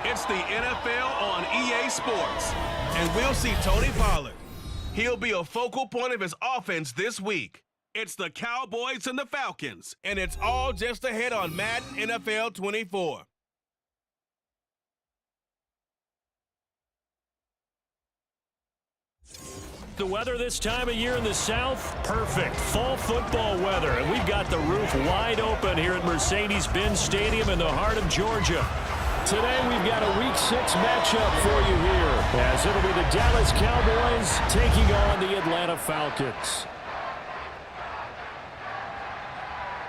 It's the NFL on EA Sports, and we'll see Tony Pollard. He'll be a focal point of his offense this week. It's the Cowboys and the Falcons, and it's all just ahead on Madden NFL 24. The weather this time of year in the South, perfect. Fall football weather, and we've got the roof wide open here at Mercedes-Benz Stadium in the heart of Georgia. Today we've got a Week 6 matchup for you here, as it'll be the Dallas Cowboys taking on the Atlanta Falcons.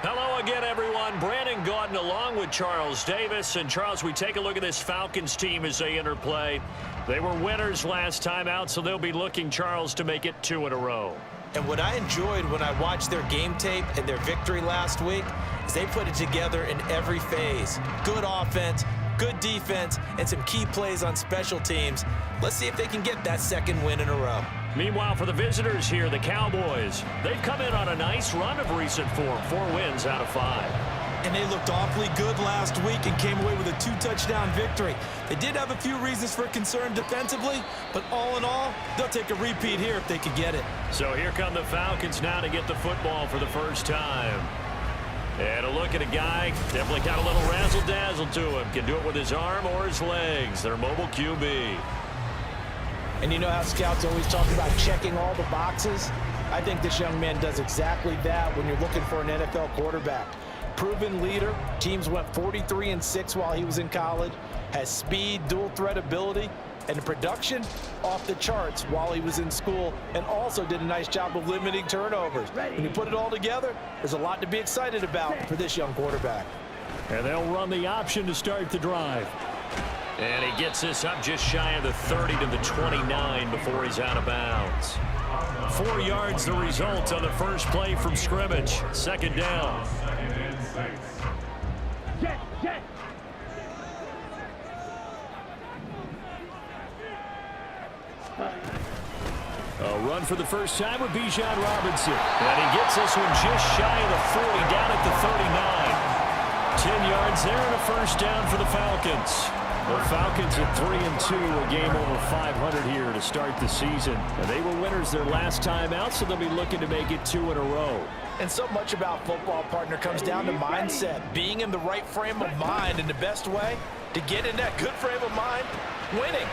Hello again, everyone. Brandon Gaudin along with Charles Davis. And Charles, we take a look at this Falcons team as they enter play. They were winners last time out, so they'll be looking, Charles, to make it 2 in a row. And what I enjoyed when I watched their game tape and their victory last week is they put it together in every phase. Good offense, good defense, and some key plays on special teams. Let's see if they can get that second win in a row. Meanwhile, for the visitors here, the Cowboys, they've come in on a nice run of recent form, 4 wins out of 5. And they looked awfully good last week and came away with a 2-touchdown victory. They did have a few reasons for concern defensively, but all in all, they'll take a repeat here if they could get it. So here come the Falcons now to get the football for the first time. And a look at a guy, definitely got a little razzle-dazzle to him. Can do it with his arm or his legs. Their mobile QB. And you know how scouts always talk about checking all the boxes? I think this young man does exactly that when you're looking for an NFL quarterback. Proven leader. Teams went 43-6 while he was in college. Has speed, dual threat ability, and the production off the charts while he was in school, and also did a nice job of limiting turnovers. When you put it all together, there's a lot to be excited about for this young quarterback. And they'll run the option to start the drive. And he gets this up just shy of the 30 to the 29 before he's out of bounds. 4 yards the result on the first play from scrimmage. Second down. A run for the first time with Bijan Robinson. And he gets this one just shy of the 40, down at the 39. 10 yards there and a first down for the Falcons. The Falcons at 3-2, a game over 500 here to start the season. And they were winners their last time out, so they'll be looking to make it 2 in a row. And so much about football, partner, comes down to mindset. Being in the right frame of mind, and the best way to get in that good frame of mind, winning.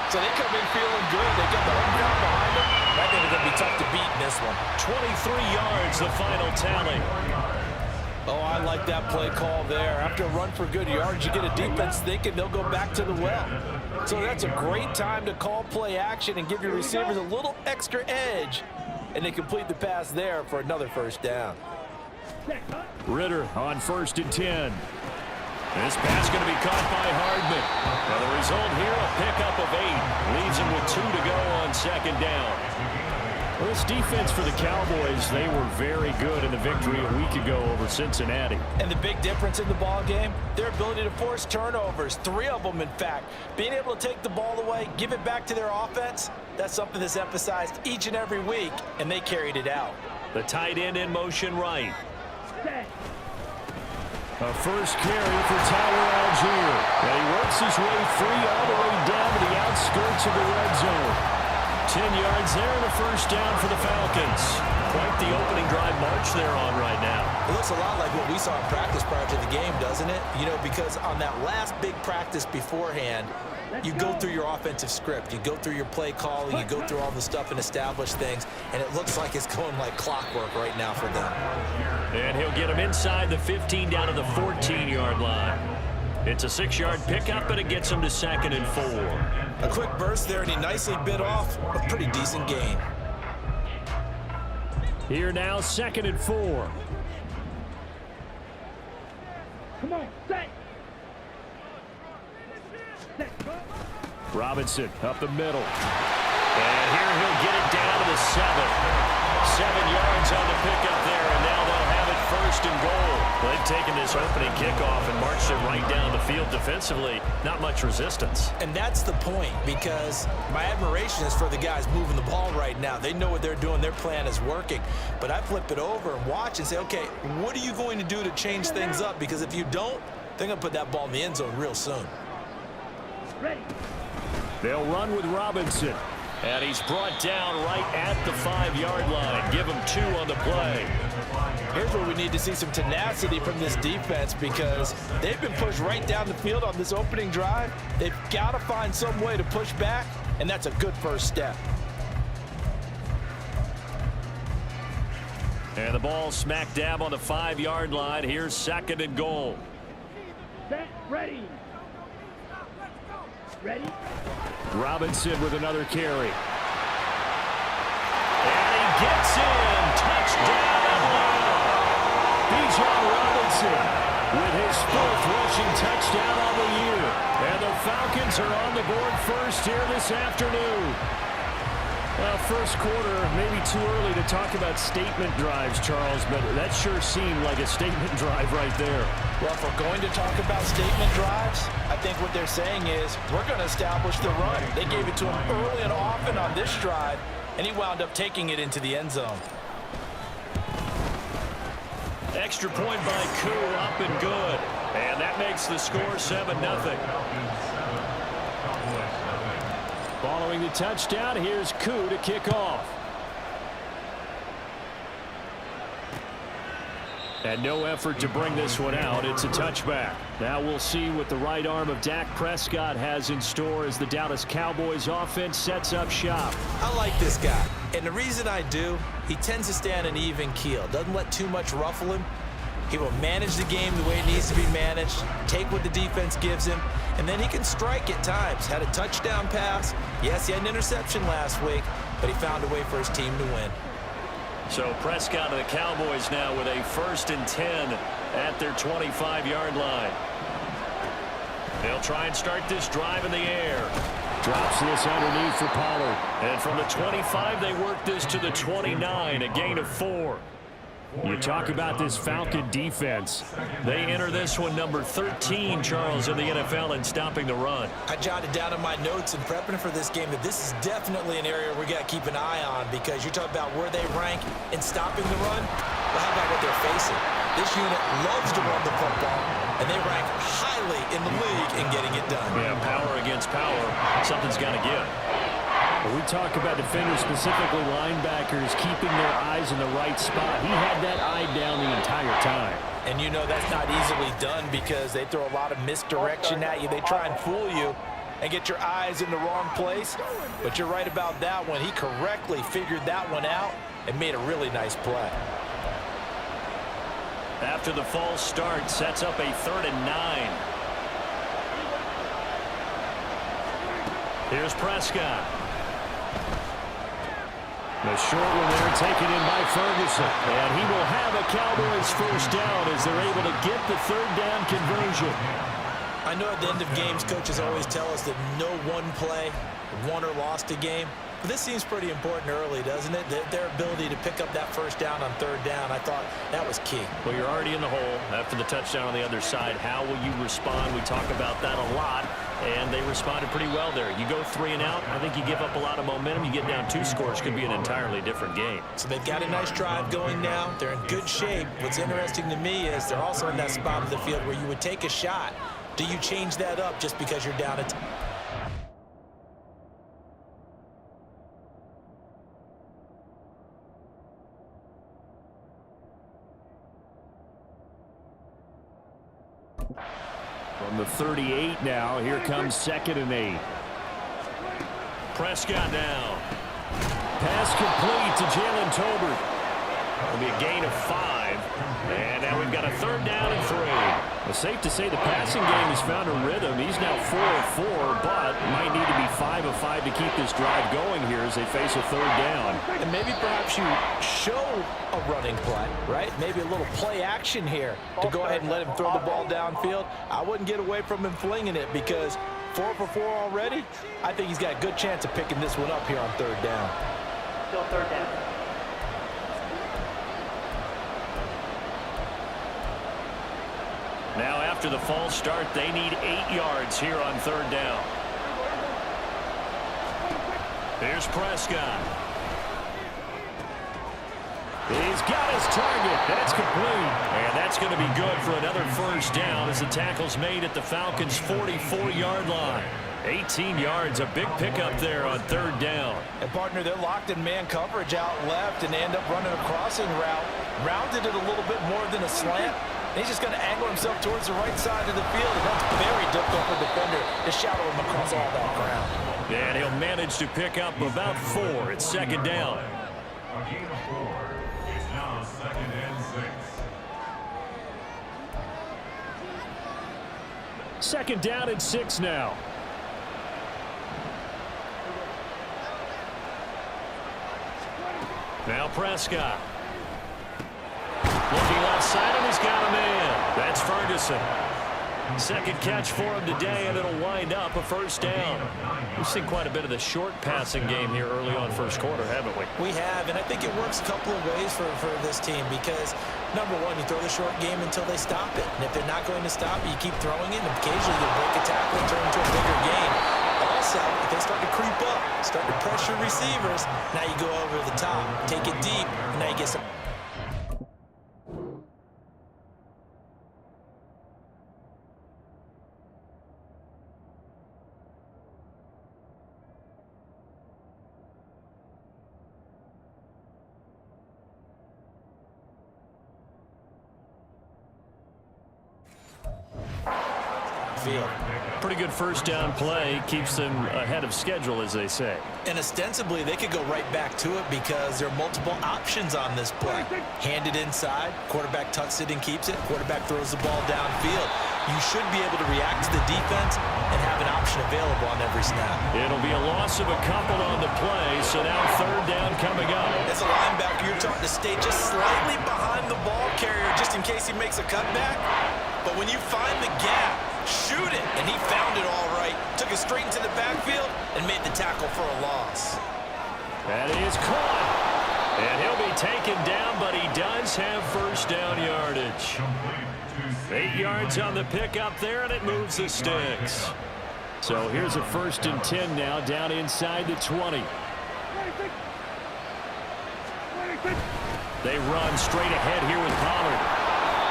So they come in feeling good. They got the home ground behind them. I think they're going to be tough to beat in this one. 23 yards, the final tally. Oh, I like that play call there. After a run for good yards, you get a defense thinking they'll go back to the well. So that's a great time to call play action and give your receivers a little extra edge. And they complete the pass there for another first down. Ritter on 1st and 10. This pass going to be caught by Hardman. Now the result here, a pickup of 8. Leaves him with 2 to go on second down. Well, this defense for the Cowboys, they were very good in the victory a week ago over Cincinnati. And the big difference in the ball game, their ability to force turnovers, 3 of them in fact. Being able to take the ball away, give it back to their offense, that's something that's emphasized each and every week, and they carried it out. The tight end in motion right. A first carry for Tyler Algier. And he works his way free all the way down to the outskirts of the red zone. 10 yards there and a first down for the Falcons. Quite the opening drive march they're on right now. It looks a lot like what we saw in practice prior to the game, doesn't it? You know, because on that last big practice beforehand, you go through your offensive script. You go through your play calling. You go through all the stuff and establish things. And it looks like it's going like clockwork right now for them. And he'll get him inside the 15 down to the 14-yard line. It's a 6-yard pickup, and it gets him to 2nd and 4. A quick burst there, and he nicely bit off a pretty decent gain. Here now, 2nd and 4. Come on, set. Robinson up the middle. And here he'll get it down to the 7. 7 yards on the pickup there, and now they'll have it 1st and goal. They've taken this opening kickoff and marched it right down the field defensively. Not much resistance. And that's the point, because my admiration is for the guys moving the ball right now. They know what they're doing. Their plan is working. But I flip it over and watch and say, okay, what are you going to do to change things up? Because if you don't, they're going to put that ball in the end zone real soon. Ready. They'll run with Robinson. And he's brought down right at the 5-yard line. Give him 2 on the play. Here's where we need to see some tenacity from this defense because they've been pushed right down the field on this opening drive. They've got to find some way to push back, and that's a good first step. And the ball smack dab on the 5-yard line. Here's 2nd and goal. Set, ready. Ready? Robinson with another carry. And he gets in. Touchdown, Atlanta. Bijan Robinson with his 4th rushing touchdown on the year. And the Falcons are on the board first here this afternoon. Well, first quarter, maybe too early to talk about statement drives, Charles, but that sure seemed like a statement drive right there. Well, if we're going to talk about statement drives, I think what they're saying is we're going to establish the run. They gave it to him early and often on this drive, and he wound up taking it into the end zone. Extra point by Koo, up and good. And that makes the score 7-0. Following the touchdown, here's Koo to kick off. And no effort to bring this one out. It's a touchback. Now we'll see what the right arm of Dak Prescott has in store as the Dallas Cowboys offense sets up shop. I like this guy, and the reason I do, he tends to stay on an even keel. Doesn't let too much ruffle him. He will manage the game the way it needs to be managed, take what the defense gives him, and then he can strike at times. Had a touchdown pass. Yes, he had an interception last week, but he found a way for his team to win. So Prescott and the Cowboys now with a 1st and 10 at their 25-yard line. They'll try and start this drive in the air. Drops this underneath for Pollard. And from the 25, they work this to the 29, a gain of 4. You talk about this Falcon defense. They enter this one number 13, Charles, in the NFL in stopping the run. I jotted down in my notes in prepping for this game that this is definitely an area we got to keep an eye on because you talk about where they rank in stopping the run. Well, how about what they're facing? This unit loves to run the football, and they rank highly in the league in getting it done. Yeah, power against power. Something's got to give. When we talk about defenders, specifically linebackers, keeping their eyes in the right spot, he had that eye down the entire time. And you know that's not easily done because they throw a lot of misdirection at you. They try and fool you and get your eyes in the wrong place. But you're right about that one. He correctly figured that one out and made a really nice play. After the false start, sets up a 3rd and 9. Here's Prescott. The short one there taken in by Ferguson. And he will have a Cowboys 1st down as they're able to get the 3rd down conversion. I know at the end of games, coaches always tell us that no one play won or lost a game. But this seems pretty important early, doesn't it? Their ability to pick up that 1st down on 3rd down, I thought that was key. Well, you're already in the hole after the touchdown on the other side. How will you respond? We talk about that a lot, and they responded pretty well there. You go 3 and out, I think you give up a lot of momentum. You get down 2 scores, could be an entirely different game. So they've got a nice drive going now. They're in good shape. What's interesting to me is they're also in that spot of the field where you would take a shot. Do you change that up just because you're down at From the 38 now, here comes 2nd and 8. Prescott now. Pass complete to Jalen Tolbert. It'll be a gain of 5. And now we've got a 3rd down and 3. It's safe to say the passing game has found a rhythm. He's now 4 of 4, but might need to be 5 of 5 to keep this drive going here as they face a 3rd down. And maybe perhaps you show a running play, right? Maybe a little play action here to go ahead and let him throw the ball downfield. I wouldn't get away from him flinging it because 4 for 4 already. I think he's got a good chance of picking this one up here on 3rd down. Still 3rd down. Now after the false start, they need 8 yards here on 3rd down. Here's Prescott. He's got his target. That's complete. And that's going to be good for another 1st down as the tackle's made at the Falcons' 44-yard line. 18 yards, a big pickup there on third down. And, partner, they're locked in man coverage out left, and they end up running a crossing route. Rounded it a little bit more than a slant. And he's just going to angle himself towards the right side of the field, and that's very difficult for a defender to shadow him across all that ground. And he'll manage to pick up about 4. It's second down. A gain of 4. It's now 2nd and 6. Second down and 6 now. Now Prescott. Looking left side, and he's got a man. That's Ferguson. Second catch for him today, and it'll wind up a first down. We've seen quite a bit of the short passing game here early on first quarter, haven't we? We have, and I think it works a couple of ways for this team because, number one, you throw the short game until they stop it. And if they're not going to stop it, you keep throwing it, and occasionally you break a tackle and turn into a bigger game. Also, if they start to creep up, start to pressure receivers, now you go over the top, take it deep, and now you get some. Pretty good first down play. Keeps them ahead of schedule, as they say. And ostensibly, they could go right back to it because there are multiple options on this play. Hand it inside, quarterback tucks it and keeps it, quarterback throws the ball downfield. You should be able to react to the defense and have an option available on every snap. It'll be a loss of a couple on the play, so now third down coming up. As a linebacker, you're taught to stay just slightly behind the ball carrier just in case he makes a cutback. But when you find the gap, shoot it. And he found it all right. Took it straight into the backfield and made the tackle for a loss. That is caught. And he'll be taken down, but he does have first down yardage. 8 yards on the pickup there, and it moves the sticks. So here's a 1st and 10 now, down inside the 20. They run straight ahead here with Pollard.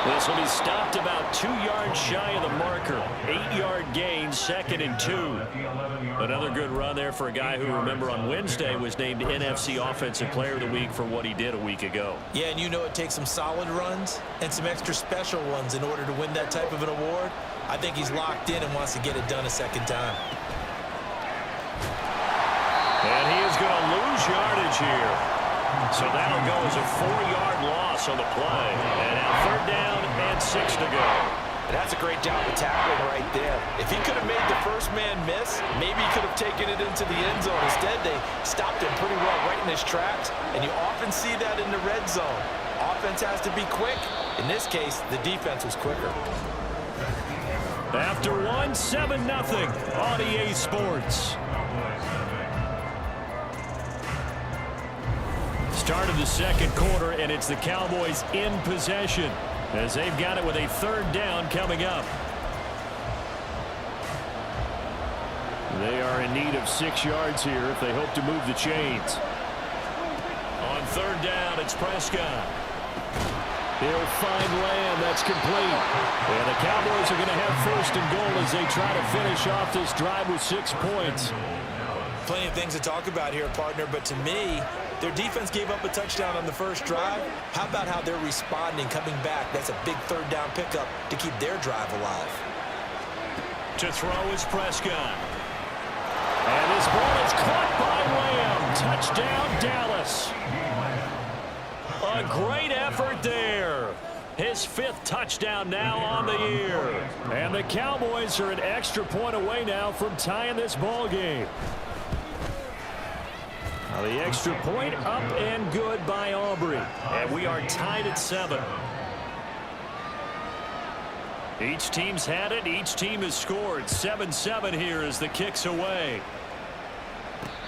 This will be stopped about 2 yards shy of the marker. 8-yard gain, 2nd and 2. Another good run there for a guy who, remember, on Wednesday was named NFC Offensive Player of the Week for what he did a week ago. Yeah, and you know it takes some solid runs and some extra special ones in order to win that type of an award. I think he's locked in and wants to get it done a second time. And he is going to lose yardage here. So that'll go as a 4-yard loss on the play. And now third down and 6 to go. And that's a great job of tackling right there. If he could have made the first man miss, maybe he could have taken it into the end zone. Instead, they stopped him pretty well right in his tracks. And you often see that in the red zone. Offense has to be quick. In this case, the defense was quicker. After one, 7-0 on EA Sports. Start of the second quarter, and it's the Cowboys in possession as they've got it with a third down coming up. They are in need of 6 yards here if they hope to move the chains. On third down, it's Prescott. He'll find Lamb. That's complete. And the Cowboys are going to have 1st and goal as they try to finish off this drive with 6 points. Plenty of things to talk about here, partner, but to me, their defense gave up a touchdown on the first drive. How about how they're responding, coming back? That's a big third down pickup to keep their drive alive. To throw is Prescott. And this ball is caught by Lamb. Touchdown, Dallas. A great effort there. His 5th touchdown now on the year. And the Cowboys are an extra point away now from tying this ball game. Now the extra point up and good by Aubrey. And we are tied at 7. Each team's had it. Each team has scored. 7-7 here as the kick's away.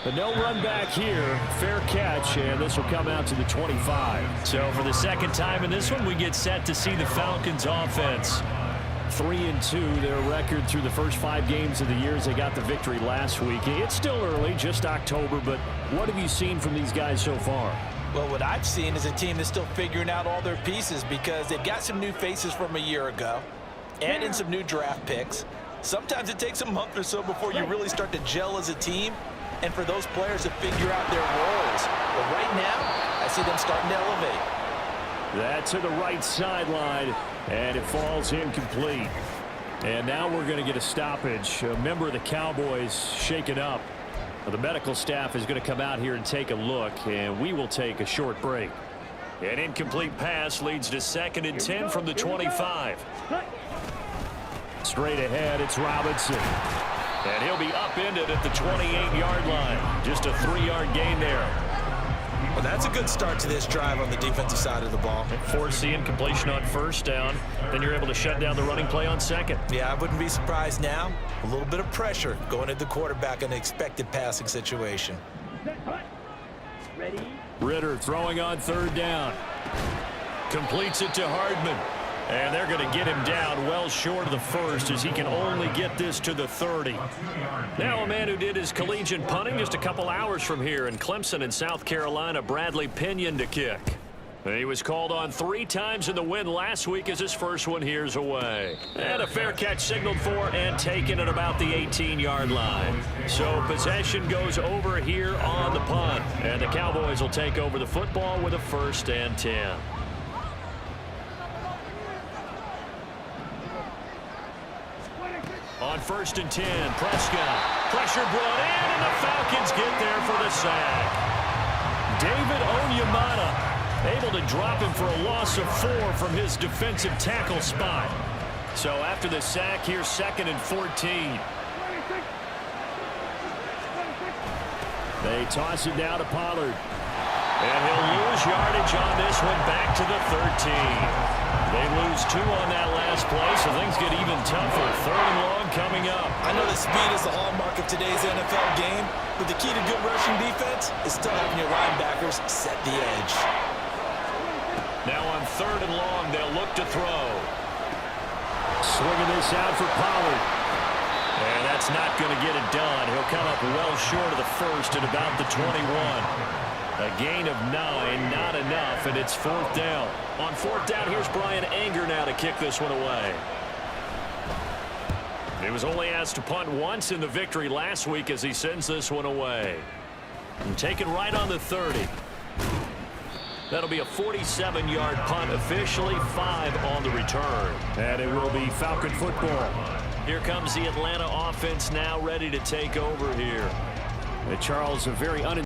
But no run back here. Fair catch, and this will come out to the 25. So for the second time in this one, we get set to see the Falcons offense. 3-2, their record through the first 5 games of the year as they got the victory last week. It's still early, just October, but what have you seen from these guys so far? Well, what I've seen is a team that's still figuring out all their pieces because they've got some new faces from a year ago, and in some new draft picks. Sometimes it takes a month or so before you really start to gel as a team and for those players to figure out their roles. But right now, I see them starting to elevate. That's to the right sideline, and it falls incomplete. And now we're going to get a stoppage. A member of the Cowboys shaken up. The medical staff is going to come out here and take a look, and we will take a short break. An incomplete pass leads to 2nd and 10 from the 25. Straight ahead, it's Robinson. And he'll be upended at the 28-yard line. Just a 3-yard gain there. Well, that's a good start to this drive on the defensive side of the ball. Force the incompletion on 1st down. Then you're able to shut down the running play on 2nd. Yeah, I wouldn't be surprised now. A little bit of pressure going at the quarterback in an expected passing situation. Ready? Ritter throwing on 3rd down. Completes it to Hardman. And they're going to get him down well short of the 1st as he can only get this to the 30. Now a man who did his collegiate punting just a couple hours from here in Clemson in South Carolina, Bradley Pinion to kick. He was called on 3 times in the win last week as his first one here's away. And a fair catch signaled for and taken at about the 18-yard line. So possession goes over here on the punt. And the Cowboys will take over the football with a 1st and 10. On 1st and 10, Prescott. Pressure brought in, and the Falcons get there for the sack. David Onyemata able to drop him for a loss of 4 from his defensive tackle spot. So after the sack, here's 2nd and 14. They toss it down to Pollard. And he'll lose yardage on this one back to the 13. They lose 2 on that last play, so things get even tougher. 3rd and long coming up. I know the speed is the hallmark of today's NFL game, but the key to good rushing defense is still having your linebackers set the edge. Now on 3rd and long, they'll look to throw. Swinging this out for Pollard. And that's not going to get it done. He'll come up well short of the 1st at about the 21. A gain of 9, not enough, and it's 4th down. On 4th down, here's Brian Anger now to kick this one away. He was only asked to punt once in the victory last week as he sends this one away. And taken right on the 30. That'll be a 47-yard punt, officially 5 on the return. And it will be Falcon football. Here comes the Atlanta offense now ready to take over here. Charles, a very